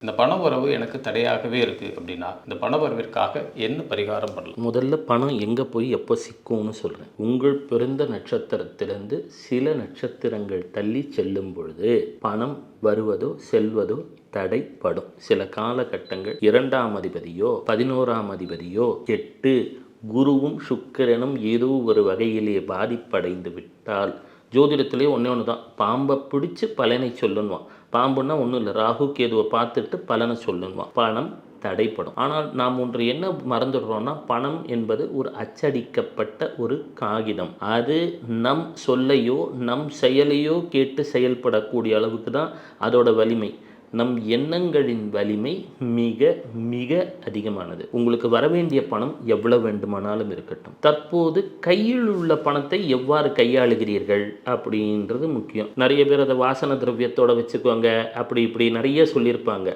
இந்த பண வரவு எனக்கு தடையாகவே இருக்குது அப்படின்னா இந்த பண வரவிற்காக என்ன பரிகாரம் பண்ணலாம்? முதல்ல பணம் எங்கே போய் எப்போ சிக்கும்னு சொல்கிறேன். உங்கள் பிறந்த நட்சத்திரத்திலிருந்து சில நட்சத்திரங்கள் தள்ளி செல்லும் பொழுது பணம் வருவதோ செல்வதோ தடைப்படும். சில காலகட்டங்கள் 2ஆம் அதிபதியோ 11ஆம் அதிபதியோ கெட்டு குருவும் சுக்கிரனும் ஏதோ ஒரு வகையிலே பாதிப்படைந்து விட்டால், ஜோதிடத்திலே ஒன்று தான், பாம்பை பிடிச்சி பலனை சொல்லுன்னுவான். பாம்புன்னா ஒன்றும் இல்லை, ராகு கேதுவை பார்த்துட்டு பலனை சொல்லுன்னுவான். பணம் தடைப்படும். ஆனால் நாம் ஒன்று என்ன மறந்துடுறோம்னா, பணம் என்பது ஒரு அச்சடிக்கப்பட்ட ஒரு காகிதம். அது நம் சொல்லையோ நம் செயலையோ கேட்டு செயல்படக்கூடிய அளவுக்கு தான் அதோட வலிமை. நம் எண்ணங்களின் வலிமை மிக மிக அதிகமானது. உங்களுக்கு வரவேண்டிய பணம் எவ்வளவு வேண்டுமானாலும் இருக்கட்டும். தற்போது கையில் உள்ள பணத்தை எவ்வாறு கையாளுகிறீர்கள் அப்படின்றது முக்கியம். நிறைய பேர் அதை வாசன திரவியத்தோட வச்சுக்கோங்க அப்படி இப்படி நிறைய சொல்லியிருப்பாங்க.